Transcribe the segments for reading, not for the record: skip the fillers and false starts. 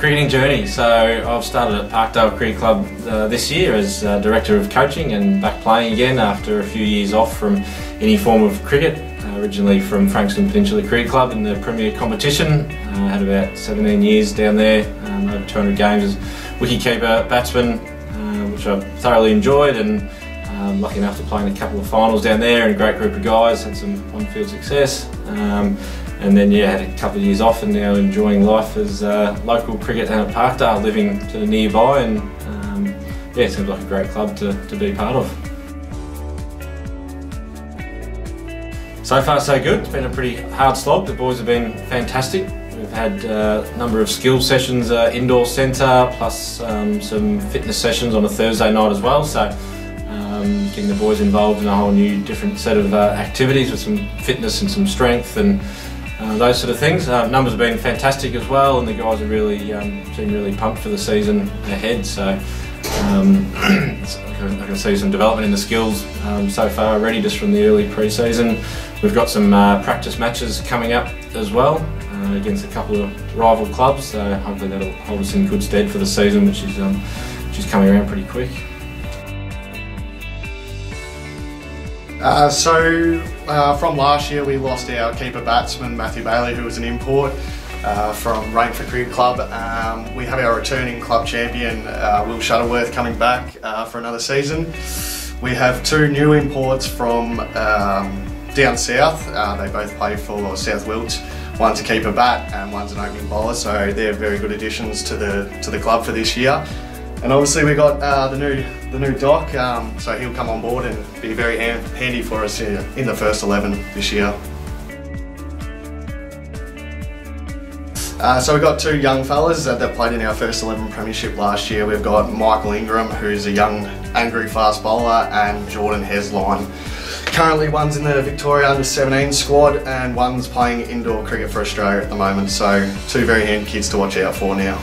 cricketing journey. So I've started at Parkdale Cricket Club this year as Director of Coaching and back playing again after a few years off from any form of cricket. Originally from Frankston Peninsula Cricket Club in the Premier competition. I had about 17 years down there, over 200 games as wicketkeeper, batsman, which I thoroughly enjoyed, and lucky enough to play in a couple of finals down there and a great group of guys, had some on-field success. And then had a couple of years off and now enjoying life as local cricket down at Parkdale, living sort of nearby, and it seems like a great club to be part of. So far so good, it's been a pretty hard slog. The boys have been fantastic. We've had a number of skills sessions, indoor centre, plus some fitness sessions on a Thursday night as well. So getting the boys involved in a whole new different set of activities with some fitness and some strength and those sort of things. Numbers have been fantastic as well, and the guys are really seem really pumped for the season ahead. So I can see some development in the skills so far already just from the early pre-season. We've got some practice matches coming up as well against a couple of rival clubs, so hopefully that'll hold us in good stead for the season, which is coming around pretty quick. From last year we lost our keeper batsman Matthew Bailey, who was an import from Rainford Cricket Club. We have our returning club champion Will Shuttleworth coming back for another season. We have two new imports from down south. They both play for South Wilts. One's a keeper bat and one's an opening bowler, so they're very good additions to the club for this year. And obviously we got the new Doc, so he'll come on board and be very handy for us in the first 11 this year. So we've got two young fellas that played in our first 11 premiership last year. We've got Michael Ingram, who's a young, angry fast bowler, and Jordan Hesline. Currently one's in the Victoria Under-17 squad and one's playing indoor cricket for Australia at the moment, so two very handy kids to watch out for now.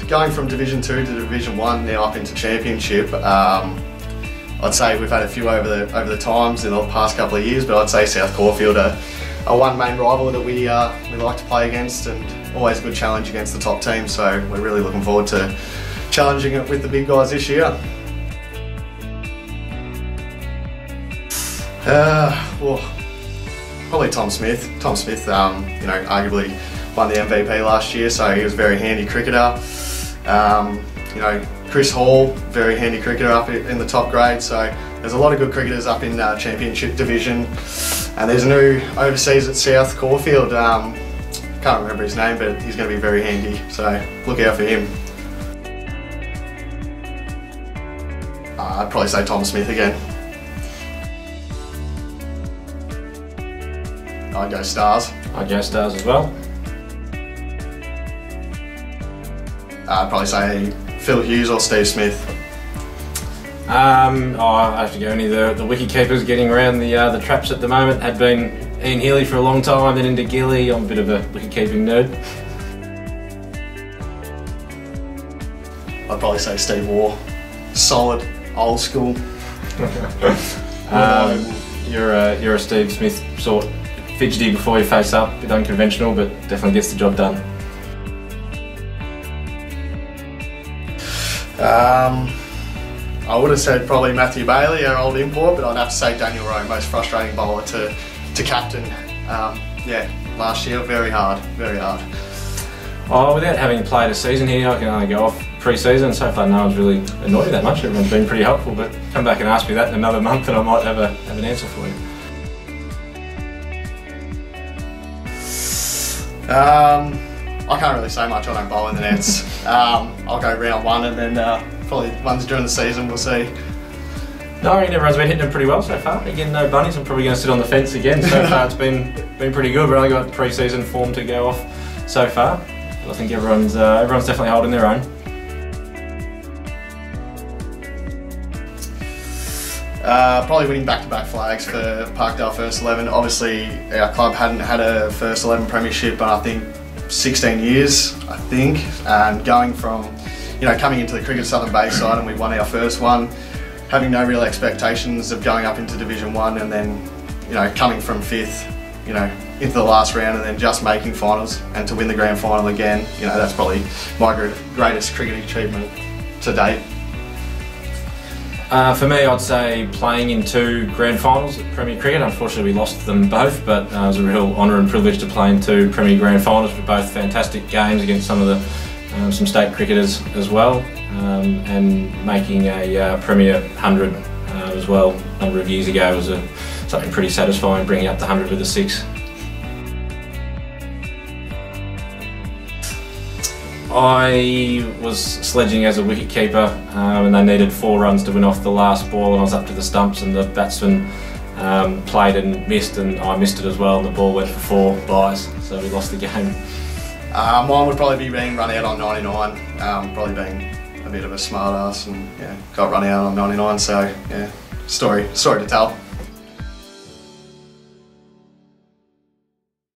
Going from Division 2 to Division 1, now up into Championship, I'd say we've had a few over the times in the past couple of years, but I'd say South Caulfield are one main rival that we like to play against, and always a good challenge against the top team, so we're really looking forward to challenging it with the big guys this year. Probably Tom Smith. Tom Smith, arguably won the MVP last year, so he was a very handy cricketer. Chris Hall, very handy cricketer up in the top grade, so there's a lot of good cricketers up in Championship Division. And there's a new overseas at South Caulfield, can't remember his name, but he's going to be very handy, so look out for him. I'd probably say Tom Smith again. I'd go Stars. I'd go Stars as well. I'd probably say Phil Hughes or Steve Smith. I have to go any of the wicket keepers getting around the traps at the moment. Had been Ian Healy for a long time, then into Gilly. I'm a bit of a wicket keeping nerd. I'd probably say Steve Waugh. Solid, old school. You're a Steve Smith sort. Fidgety before you face up, a bit unconventional, but definitely gets the job done. I would have said probably Matthew Bailey, our old import, but I'd have to say Daniel Rowe, most frustrating bowler to captain. Last year, very hard, very hard. Without having played a season here, I can only go off pre-season. So far, no one's really annoyed me that much. Everyone's been pretty helpful, but come back and ask me that in another month, and I might have an answer for you. I can't really say much. I don't bowl in the nets. I'll go round one, and then probably ones during the season, we'll see. No, I reckon everyone's been hitting them pretty well so far. Again, no bunnies. I'm probably going to sit on the fence again. So far, it's been pretty good. We've only got pre-season form to go off so far. But I think everyone's definitely holding their own. Probably winning back-to-back flags for Parkdale First 11. Obviously, our club hadn't had a First 11 premiership, but I think 16 years, I think, and going from, coming into the Cricket Southern Bayside, and we won our first one, having no real expectations of going up into Division 1, and then, coming from 5th, into the last round and then just making finals, and to win the grand final again, you know, that's probably my greatest cricket achievement to date. For me, I'd say playing in 2 grand finals at Premier Cricket. Unfortunately, we lost them both, but it was a real honour and privilege to play in 2 Premier grand finals with both fantastic games against some of the some state cricketers as well, and making a Premier 100 as well a number of years ago was something pretty satisfying, bringing up the 100 with a 6. I was sledging as a wicketkeeper, and they needed 4 runs to win off the last ball, and I was up to the stumps and the batsman played and missed, and I missed it as well, and the ball went for 4 byes, so we lost the game. Mine would probably be being run out on 99, probably being a bit of a smart ass and got run out on 99, so yeah, story to tell.